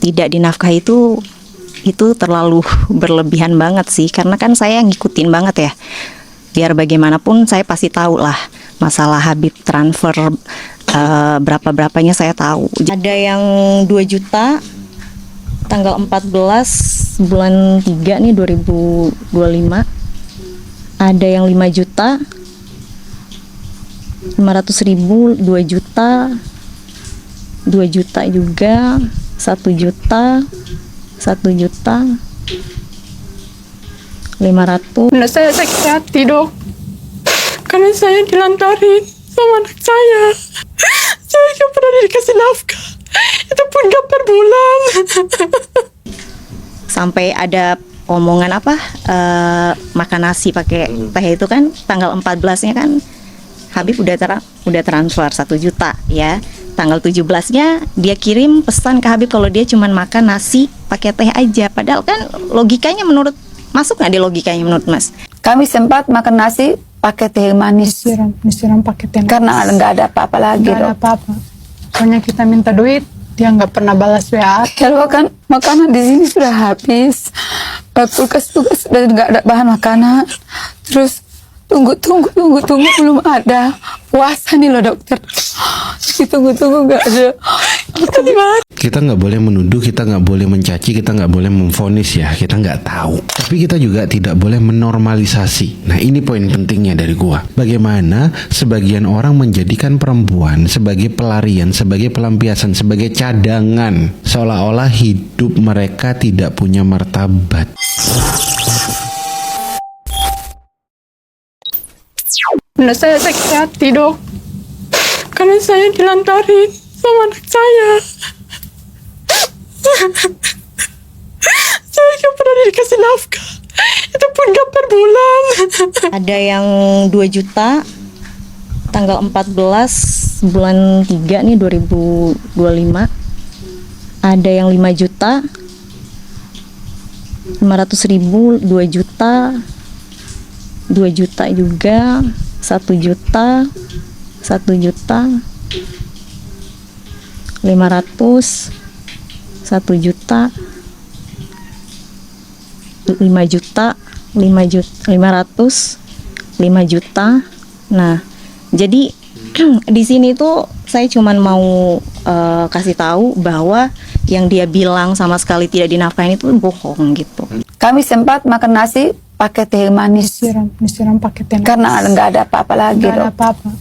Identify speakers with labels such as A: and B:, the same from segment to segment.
A: tidak dinafkahi itu terlalu berlebihan banget sih, karena kan saya ngikutin banget ya. Biar bagaimanapun saya pasti tahu lah masalah Habib transfer berapa-berapanya saya tahu. Ada yang 2 juta tanggal 14 bulan 3 nih 2025. Ada yang 5 juta 500.000, 2 juta, 2 juta juga, 1 juta, 1 juta 500.
B: Nah, saya sakit hati, Dok, karena saya dilantarin sama anak saya. Saya gak pernah dikasih nafkah, itu pun gak per bulan.
A: Sampai ada omongan makan nasi pakai teh itu kan tanggal 14-nya kan Habib udah transfer 1 juta ya. Tanggal 17-nya dia kirim pesan ke Habib kalau dia cuman makan nasi pakai teh aja. Padahal kan logikanya masuk nggak di logikanya menurut Mas?
C: Kami sempat makan nasi pakai teh manis.
B: Disiram pakai teh manis.
C: Karena nggak ada apa-apa lagi,
B: Nggak ada
C: Dok.
B: apa-apa. Pokoknya kita minta duit, dia nggak pernah balas WA.
C: Kalau kan makanan di sini sudah habis, kulkas juga sudah nggak ada bahan makanan. Terus tunggu belum ada. Puasa nih loh, dokter. Tunggu nggak ada.
D: Kita nggak boleh menuduh, kita nggak boleh mencaci, kita nggak boleh memvonis ya, kita nggak tahu. Tapi kita juga tidak boleh menormalisasi. Nah, ini poin pentingnya dari gua. Bagaimana sebagian orang menjadikan perempuan sebagai pelarian, sebagai pelampiasan, sebagai cadangan, seolah-olah hidup mereka tidak punya martabat.
B: Nah, saya sakit hati, Dok, karena saya dilantarin sama anak saya. Saya gak pernah dikasih nafkah, itu pun gak per bulan.
A: Ada yang 2 juta tanggal 14 bulan 3 nih 2025. Ada yang 5 juta 500.000, 2 juta, 2 juta juga, 1 juta, 1 juta 500, 1 juta, 5 juta, 500, 5 juta. Nah, jadi di sini tuh saya cuman mau kasih tahu bahwa yang dia bilang sama sekali tidak dinafkahin itu bohong gitu.
C: Kami sempat makan nasi pakai teh manis.
B: Disiram pakai teh manis.
C: Karena nggak ada apa-apa lagi,
B: Nggak ada
C: Dok.
B: apa-apa.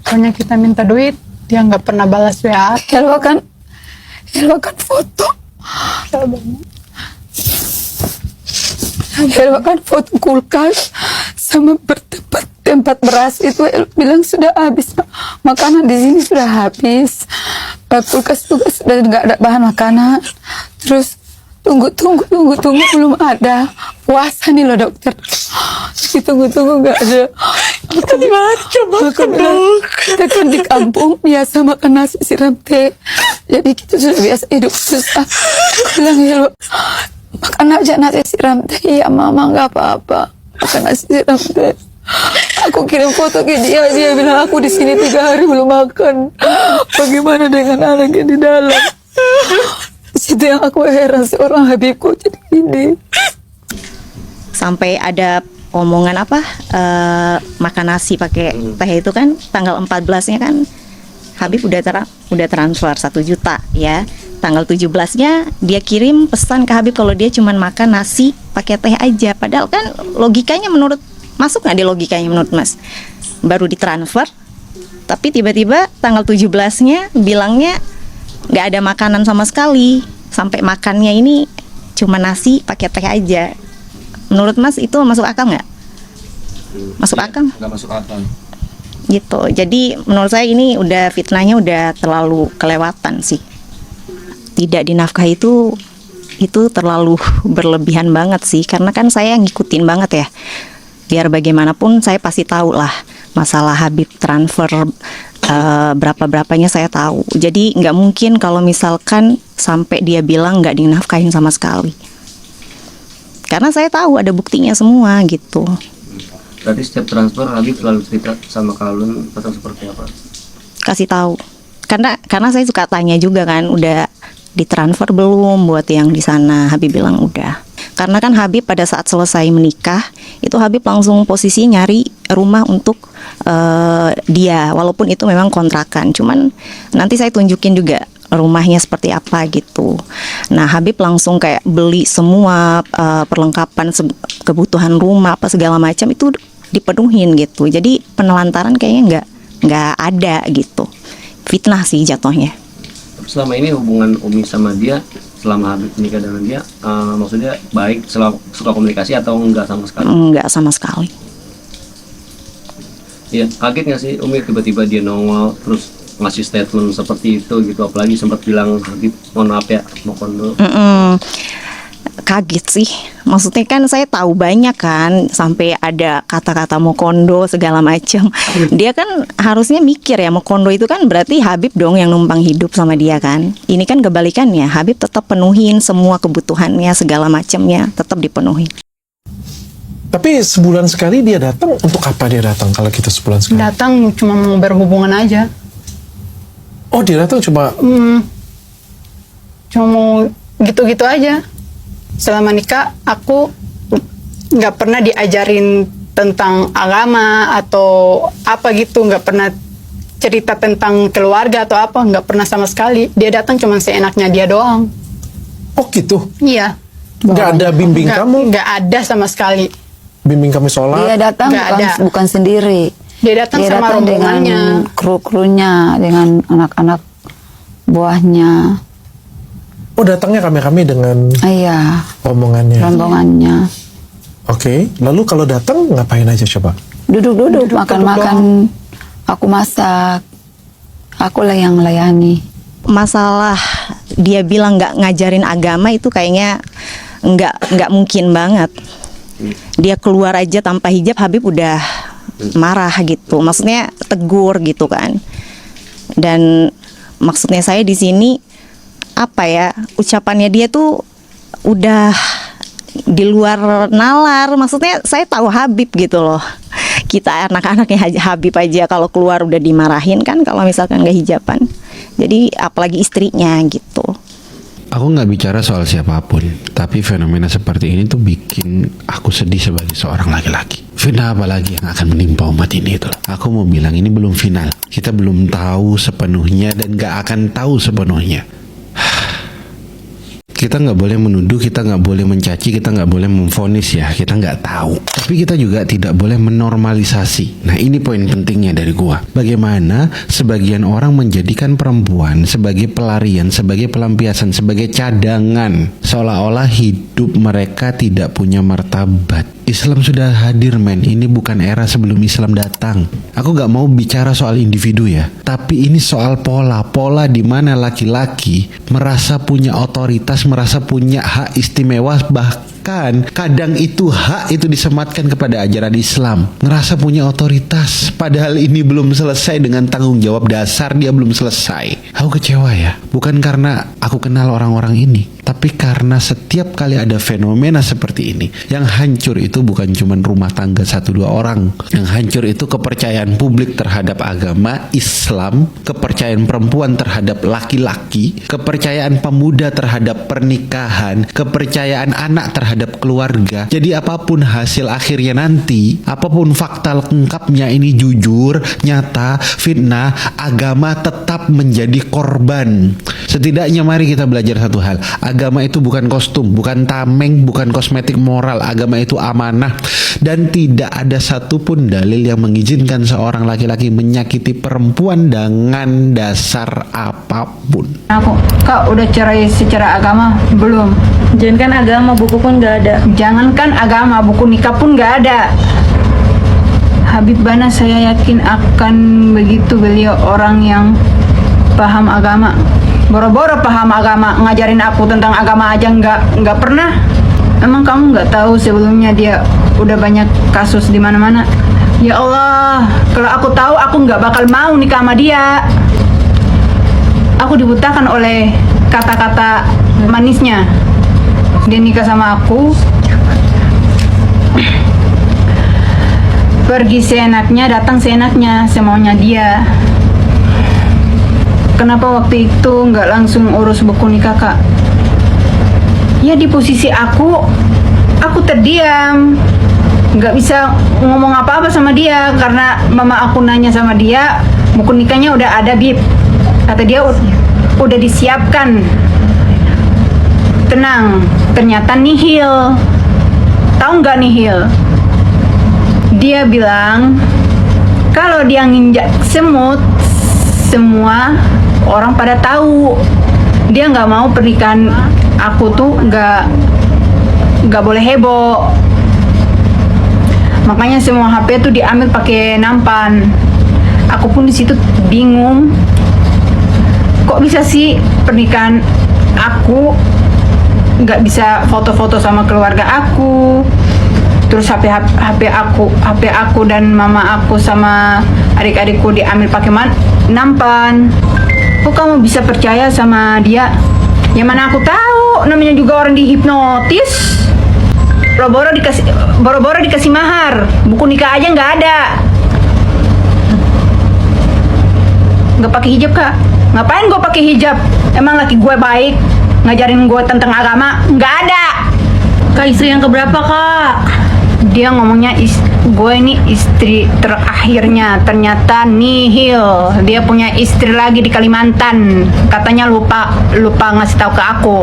B: Pokoknya kita minta duit, dia nggak pernah balas WA.
C: Kalau kan foto. Kalau kan foto kulkas sama tempat beras itu bilang sudah habis. Makanan di sini sudah habis. Kulkas juga sudah nggak ada bahan makanan. Terus tunggu belum ada. Puasa nih loh, dokter. Tunggu nggak ada. Kita kan di kampung biasa makan nasi siram teh. Jadi kita sudah biasa hidup susah. Bilang ya lo, makan aja nasi siram teh. Iya mama, nggak apa-apa. Makan nasi siram teh. Aku kirim foto ke dia bilang aku di sini 3 hari belum makan. Bagaimana dengan anaknya di dalam? Situ yang aku heran, seorang Habibku jadi ini.
A: Sampai ada omongan makan nasi pakai teh itu kan tanggal 14-nya kan Habib udah transfer 1 juta ya. Tanggal 17-nya dia kirim pesan ke Habib kalau dia cuman makan nasi pakai teh aja. Padahal kan logikanya masuk nggak di logikanya menurut Mas? Baru ditransfer, tapi tiba-tiba tanggal 17-nya bilangnya nggak ada makanan sama sekali. Sampai makannya ini cuma nasi pakai teh aja. Menurut Mas itu masuk akal nggak? Masuk akal?
E: Nggak masuk akal.
A: Gitu. Jadi menurut saya ini fitnahnya udah terlalu kelewatan sih. Tidak dinafkahi itu terlalu berlebihan banget sih, karena kan saya ngikutin banget ya. Biar bagaimanapun saya pasti tahu lah masalah Habib transfer berapa-berapanya saya tahu. Jadi nggak mungkin kalau misalkan sampai dia bilang nggak dinafkahin sama sekali. Karena saya tahu ada buktinya semua gitu.
E: Berarti setiap transfer Habib selalu cerita sama Kalun atau seperti apa?
A: Kasih tahu. Karena saya suka tanya juga kan, udah ditransfer belum buat yang di sana? Habib bilang udah. Karena kan Habib pada saat selesai menikah itu Habib langsung posisi nyari rumah untuk dia, walaupun itu memang kontrakan. Cuman nanti saya tunjukin juga rumahnya seperti apa gitu. Nah, Habib langsung kayak beli semua perlengkapan kebutuhan rumah apa segala macam itu dipenuhin gitu. Jadi penelantaran kayaknya nggak ada gitu. Fitnah sih jatuhnya.
E: Selama ini hubungan Umi sama dia, selama Habib nikah dengan dia, maksudnya baik, suka komunikasi atau enggak sama sekali?
A: Enggak sama sekali.
E: Iya, kaget nggak sih Umi tiba-tiba dia nongol terus ngasih statement seperti itu gitu, apalagi sempat bilang Habib mohon maaf ya mau kondo.
A: Kaget sih, maksudnya kan saya tahu banyak kan, sampai ada kata-kata mau kondo segala macam. Dia kan harusnya mikir ya, mau kondo itu kan berarti Habib dong yang numpang hidup sama dia kan. Ini kan kebalikannya, Habib tetap penuhin semua kebutuhannya segala macamnya, tetap dipenuhi.
F: Tapi sebulan sekali dia datang, untuk apa dia datang kalau kita sebulan sekali?
B: Datang cuma mau berhubungan aja.
F: Oh, dia datang cuma
B: Cuma mau gitu-gitu aja. Selama nikah aku nggak pernah diajarin tentang agama atau apa gitu, nggak pernah cerita tentang keluarga atau apa, nggak pernah sama sekali. Dia datang cuma seenaknya dia doang.
F: oh gitu.
B: Iya.
F: Nggak ada bimbing kamu,
B: Nggak ada sama sekali.
F: bimbing kami
C: Dia
F: sholat.
C: datang
B: Nggak ada.
C: bukan sendiri.
B: Dia datang sama rombongannya.
C: dengan kru-krunya, dengan anak-anak buahnya.
F: Oh, datangnya kami dengan
C: Iya,
F: omongannya.
C: rombongannya.
F: Oke, lalu kalau datang ngapain aja coba?
C: Duduk-duduk, makan-makan. Aku masak. Akulah yang melayani.
A: Masalah dia bilang nggak ngajarin agama itu kayaknya nggak mungkin banget. Dia keluar aja tanpa hijab, Habib udah marah gitu, maksudnya tegur gitu kan. Dan maksudnya saya di sini apa ya, ucapannya dia tuh udah di luar nalar. Maksudnya saya tahu Habib gitu loh. Kita anak-anaknya Habib aja kalau keluar udah dimarahin kan kalau misalkan nggak hijaban. Jadi apalagi istrinya gitu.
D: Aku nggak bicara soal siapapun, tapi fenomena seperti ini tuh bikin aku sedih sebagai seorang laki-laki. Fitnah apa lagi yang akan menimpa umat ini itu? Aku mau bilang ini belum final. Kita belum tahu sepenuhnya dan nggak akan tahu sepenuhnya. Kita nggak boleh menuduh, kita nggak boleh mencaci, kita nggak boleh memvonis ya, kita nggak tahu. Tapi kita juga tidak boleh menormalisasi. Nah, ini poin pentingnya dari gua. Bagaimana sebagian orang menjadikan perempuan sebagai pelarian, sebagai pelampiasan, sebagai cadangan, seolah-olah hidup mereka tidak punya martabat. Islam sudah hadir men, ini bukan era sebelum Islam datang. Aku gak mau bicara soal individu ya, tapi ini soal pola di mana laki-laki merasa punya otoritas, merasa punya hak istimewa, bahkan kadang itu hak itu disematkan kepada ajaran Islam. Ngerasa punya otoritas, padahal ini belum selesai dengan tanggung jawab dasar, dia belum selesai. Aku kecewa ya, bukan karena aku kenal orang-orang ini, tapi karena setiap kali ada fenomena seperti ini, yang hancur itu bukan cuma rumah tangga 1-2 orang. Yang hancur itu kepercayaan publik terhadap agama Islam, kepercayaan perempuan terhadap laki-laki, kepercayaan pemuda terhadap pernikahan, kepercayaan anak terhadap keluarga. Jadi apapun hasil akhirnya nanti, apapun fakta lengkapnya ini jujur, nyata, fitnah, agama tetap menjadi korban. Setidaknya mari kita belajar satu hal. Agama itu bukan kostum, bukan tameng, bukan kosmetik moral. Agama itu amanah. Dan tidak ada satupun dalil yang mengizinkan seorang laki-laki menyakiti perempuan dengan dasar apapun.
B: Kak udah cerai secara agama belum?
G: Jangankan agama, buku pun nggak ada.
B: Jangankan agama, buku nikah pun nggak ada. Habib Bana saya yakin akan begitu, beliau orang yang paham agama. Boro-boro paham agama, ngajarin aku tentang agama aja nggak pernah. Emang kamu nggak tahu sebelumnya dia udah banyak kasus di mana-mana? Ya Allah, kalau aku tahu aku nggak bakal mau nikah sama dia. Aku dibutakan oleh kata-kata manisnya. Dia nikah sama aku, pergi seenaknya, datang seenaknya, semaunya dia. kenapa waktu itu nggak langsung urus buku nikah, Kak? Ya di posisi aku terdiam, nggak bisa ngomong apa-apa sama dia karena mama aku nanya sama dia, buku nikahnya udah ada, Bib. Kata dia udah disiapkan. Tenang, ternyata nihil. Tahu nggak nihil? Dia bilang kalau dia nginjak semut, semua orang pada tahu. Dia nggak mau pernikahan aku tuh nggak boleh heboh. Makanya semua HP tuh diambil pakai nampan. Aku pun di situ bingung. Kok bisa sih pernikahan aku nggak bisa foto-foto sama keluarga aku? Terus HP aku dan mama aku sama adik-adikku diambil pakai nampan. Kok kamu bisa percaya sama dia? Ya mana aku tahu, namanya juga orang dihipnotis. Boro-boro dikasih mahar, buku nikah aja nggak ada. Nggak pakai hijab, Kak? Ngapain gue pakai hijab? Emang laki gue baik ngajarin gue tentang agama? Nggak ada.
G: Kak, istri yang keberapa, Kak?
B: Dia ngomongnya gue ini istri terakhirnya, ternyata nihil. Dia punya istri lagi di Kalimantan, katanya lupa ngasih tahu ke aku.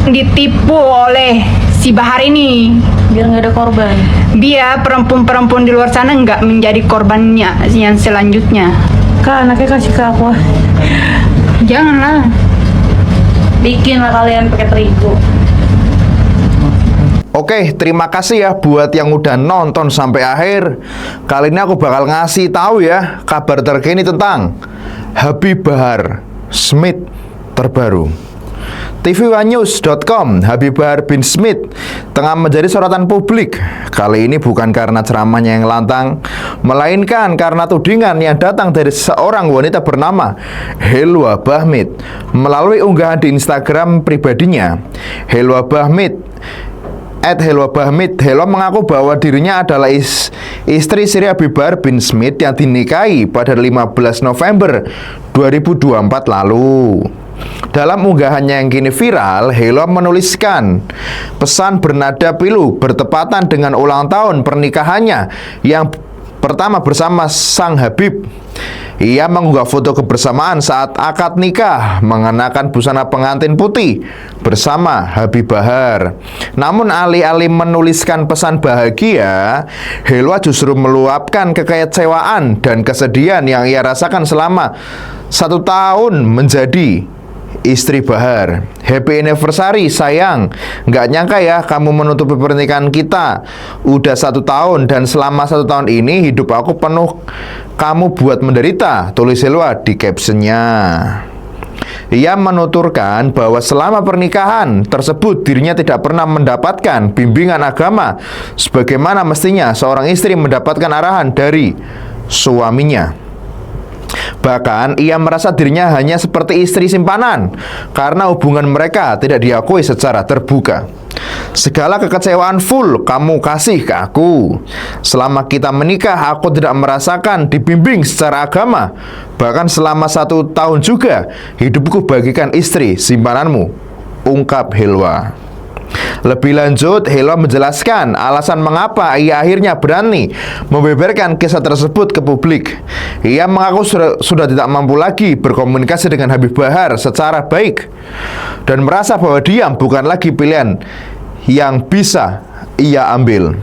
B: Ditipu oleh si Bahar ini
G: Biar nggak ada korban.
B: biar perempuan-perempuan di luar sana nggak menjadi korbannya yang selanjutnya.
G: Kak, anaknya kasih ke aku.
B: Janganlah.
G: Bikinlah kalian pakai terigu.
H: Oke, terima kasih ya buat yang udah nonton sampai akhir. Kali ini aku bakal ngasih tahu ya kabar terkini tentang Habib Bahar Smith terbaru. tvOneNews.com, Habib Bahar bin Smith tengah menjadi sorotan publik. Kali ini bukan karena ceramahnya yang lantang, melainkan karena tudingan yang datang dari seorang wanita bernama Helwa Bahmid melalui unggahan di Instagram pribadinya. Helwa Bahmid Helwa mengaku bahwa dirinya adalah istri Sri Habib Bahar bin Smith yang dinikahi pada 15 November 2024 lalu. Dalam unggahannya yang kini viral, Helwa menuliskan pesan bernada pilu bertepatan dengan ulang tahun pernikahannya yang pertama bersama sang Habib. Ia mengunggah foto kebersamaan saat akad nikah mengenakan busana pengantin putih bersama Habib Bahar. Namun alih-alih menuliskan pesan bahagia, Helwa justru meluapkan kekecewaan dan kesedihan yang ia rasakan selama 1 tahun menjadi istri Bahar. Happy anniversary sayang. Nggak nyangka ya kamu menutupi pernikahan kita udah 1 tahun, dan selama 1 tahun ini hidup aku penuh kamu buat menderita, tulis Helwa di captionnya. Ia menuturkan bahwa selama pernikahan tersebut dirinya tidak pernah mendapatkan bimbingan agama sebagaimana mestinya seorang istri mendapatkan arahan dari suaminya. Bahkan ia merasa dirinya hanya seperti istri simpanan karena hubungan mereka tidak diakui secara terbuka. Segala kekecewaan full kamu kasih ke aku. Selama kita menikah aku tidak merasakan dibimbing secara agama. Bahkan selama 1 tahun juga hidupku bagikan istri simpananmu, ungkap Helwa. Lebih lanjut, Helwa menjelaskan alasan mengapa ia akhirnya berani membeberkan kisah tersebut ke publik. Ia mengaku sudah tidak mampu lagi berkomunikasi dengan Habib Bahar secara baik dan merasa bahwa diam bukan lagi pilihan yang bisa ia ambil.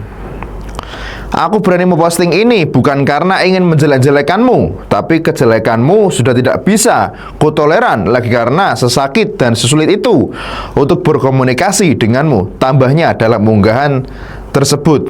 H: Aku berani memposting ini bukan karena ingin menjelek-jelekanmu, tapi kejelekanmu sudah tidak bisa kutoleran lagi karena sesakit dan sesulit itu untuk berkomunikasi denganmu, tambahnya dalam unggahan tersebut.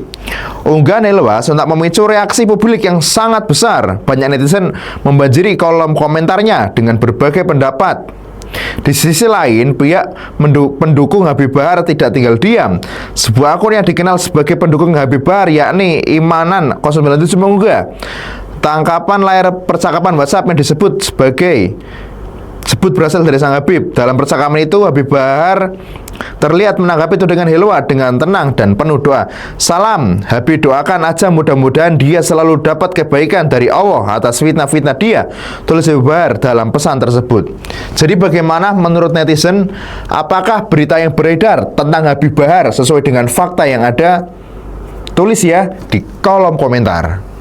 H: Unggahan Helwa sontak memicu reaksi publik yang sangat besar. Banyak netizen membanjiri kolom komentarnya dengan berbagai pendapat. Di sisi lain, pihak pendukung Habib Bahar tidak tinggal diam. Sebuah akun yang dikenal sebagai pendukung Habib Bahar, yakni Imanan 097, mengunggah tangkapan layar percakapan WhatsApp yang disebut sebagai sebut berasal dari sang Habib. Dalam percakapan itu Habib Bahar terlihat menanggapi tudingan Hilwa dengan tenang dan penuh doa. Salam, Habib doakan aja mudah-mudahan dia selalu dapat kebaikan dari Allah atas fitnah-fitnah dia, tulis Habib Bahar dalam pesan tersebut. Jadi bagaimana menurut netizen? Apakah berita yang beredar tentang Habib Bahar sesuai dengan fakta yang ada? Tulis ya di kolom komentar.